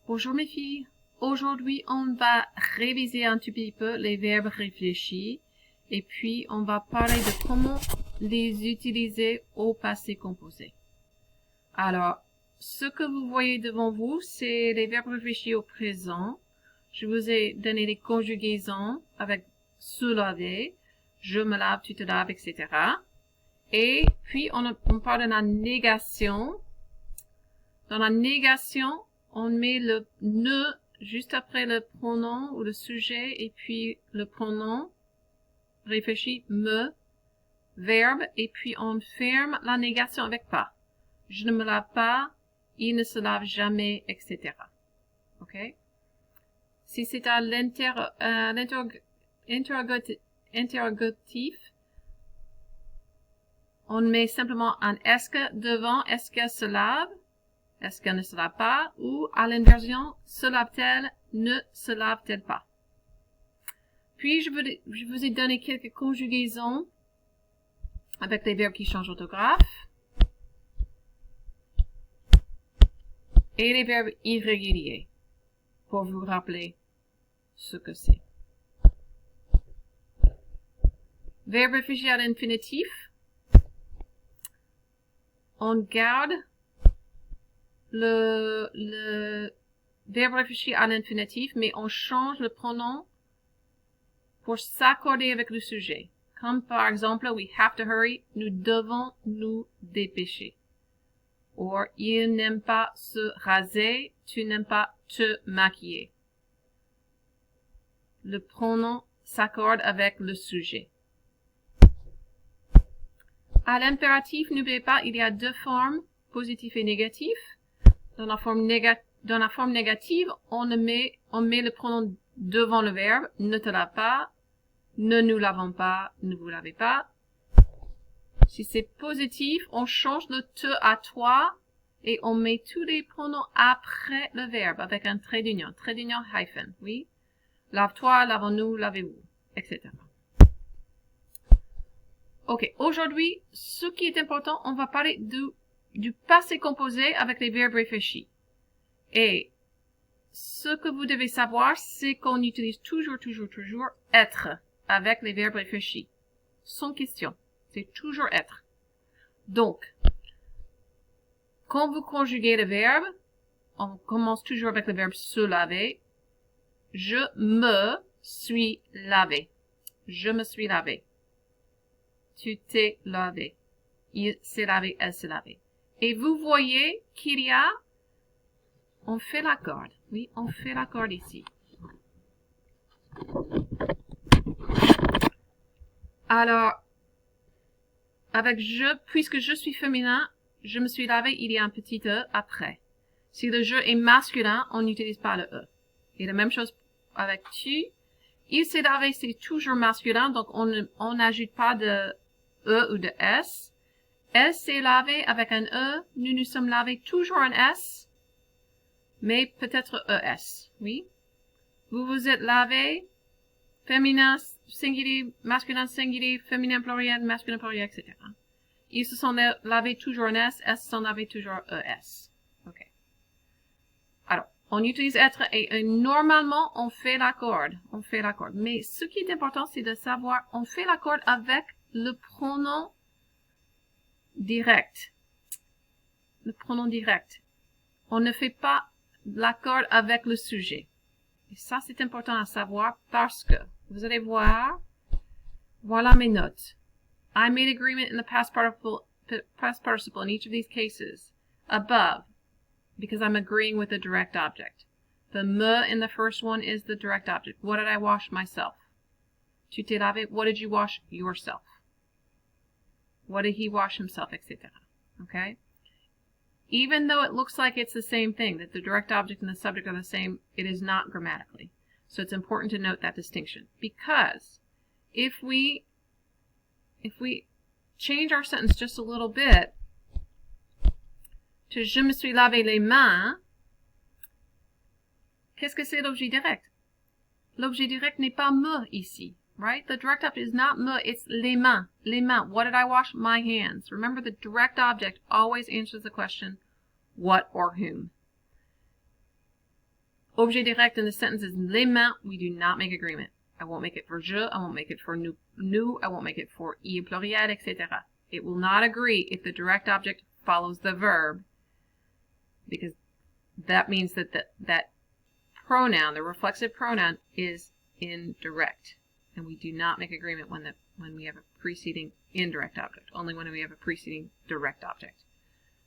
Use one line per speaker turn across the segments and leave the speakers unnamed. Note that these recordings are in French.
Bonjour mes filles. Aujourd'hui, on va réviser un tout petit peu les verbes réfléchis et puis on va parler de comment les utiliser au passé composé. Alors, ce que vous voyez devant vous, c'est les verbes réfléchis au présent. Je vous ai donné les conjugaisons avec se laver, je me lave, tu te laves, etc. Et puis, on parle de la négation. Dans la négation, on met le ne juste après le pronom ou le sujet et puis le pronom réfléchi me, verbe, et puis on ferme la négation avec pas. Je ne me lave pas, il ne se lave jamais, etc. OK? Si c'est à l'interrogatif, on met simplement un est-ce que devant, est-ce qu'elle se lave? Est-ce qu'elle ne se lave pas? Ou à l'inversion, se lave-t-elle? Ne se lave-t-elle pas? Puis, je vous ai donné quelques conjugaisons avec les verbes qui changent d'orthographe et les verbes irréguliers pour vous rappeler ce que c'est. Verbe réfléchi à l'infinitif. On garde le verbe réfléchi à l'infinitif, mais on change le pronom pour s'accorder avec le sujet. Comme par exemple, we have to hurry, nous devons nous dépêcher. Or, il n'aime pas se raser, tu n'aimes pas te maquiller. Le pronom s'accorde avec le sujet. À l'impératif, n'oubliez pas, il y a deux formes, positif et négatif. Dans la forme négative, on met le pronom devant le verbe, ne te lave pas, ne nous lavons pas, ne vous lavez pas. Si c'est positif, on change le te à toi et on met tous les pronoms après le verbe avec un trait d'union hyphen, oui. Lave-toi, lavons-nous, lavez-vous, etc. Ok, aujourd'hui, ce qui est important, on va parler du passé composé avec les verbes réfléchis. Et ce que vous devez savoir, c'est qu'on utilise toujours être avec les verbes réfléchis. Sans question. C'est toujours être. Donc, quand vous conjuguez le verbe, on commence toujours avec le verbe se laver. Je me suis lavé. Je me suis lavé. Tu t'es lavé. Il s'est lavé, elle s'est lavée. Et vous voyez qu'il y a, on fait la corde. Oui, on fait la corde ici. Alors, avec je, puisque je suis féminin, je me suis lavé, il y a un petit e après. Si le je est masculin, on n'utilise pas le e. Et la même chose avec tu. Il s'est lavé, c'est toujours masculin, donc on n'ajoute pas de e ou de s. Elle s'est lavée avec un e, nous nous sommes lavés toujours un s, mais peut-être es, oui. Vous vous êtes lavé, féminin singulier, masculin singulier, féminin pluriel, masculin pluriel, etc. Ils se sont lavés toujours un s, elles se sont lavées toujours es. Ok. Alors, on utilise être et normalement on fait la corde. On fait la corde. Mais ce qui est important, c'est de savoir, on fait la corde avec le pronom direct. Le pronom direct. On ne fait pas la corde avec le sujet. Et ça, c'est important à savoir parce que, vous allez voir, voilà mes notes. I made agreement in the past participle in each of these cases. Above, because I'm agreeing with the direct object. The me in the first one is the direct object. What did I wash myself? Tu t'es lavé. What did you wash yourself? What did he wash himself, etc. Okay? Even though it looks like it's the same thing, that the direct object and the subject are the same, it is not grammatically. So it's important to note that distinction. Because if we change our sentence just a little bit to je me suis lavé les mains, qu'est-ce que c'est l'objet direct? L'objet direct n'est pas me ici, right? The direct object is not me, it's les mains. Les mains. What did I wash? My hands. Remember, the direct object always answers the question, what or whom. Objet direct in the sentence is les mains. We do not make agreement. I won't make it for je. I won't make it for nous. I won't make it for il pluriel, etc. It will not agree if the direct object follows the verb, because that means that that pronoun, the reflexive pronoun, is indirect. And we do not make agreement when we have a preceding indirect object, only when we have a preceding direct object.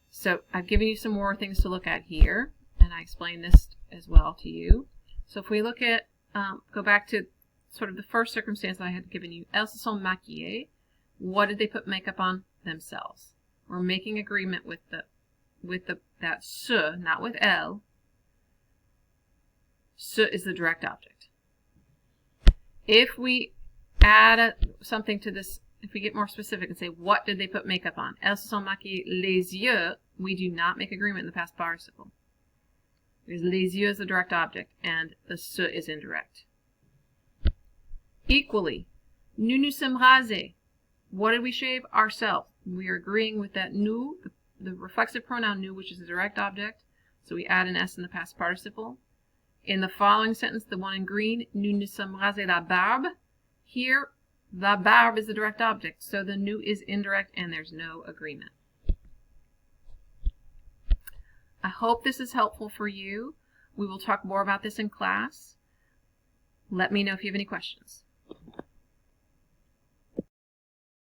So I've given you some more things to look at here, and I explained this as well to you. So if we look at, go back to sort of the first circumstance I had given you, elles se sont maquillées. What did they put makeup on? Themselves. We're making agreement with that se, not with elle. Se is the direct object. If we add something to this, if we get more specific and say, what did they put makeup on? Elles se sont maquillées les yeux. We do not make agreement in the past participle, because les yeux is the direct object and the se is indirect. Equally, nous nous sommes rasés. What did we shave? Ourselves. We are agreeing with that nous, the reflexive pronoun nous, which is the direct object. So we add an S in the past participle. In the following sentence, the one in green, nous nous sommes rasés la barbe. Here, la barbe is the direct object, so the nous is indirect and there's no agreement. I hope this is helpful for you. We will talk more about this in class. Let me know if you have any questions.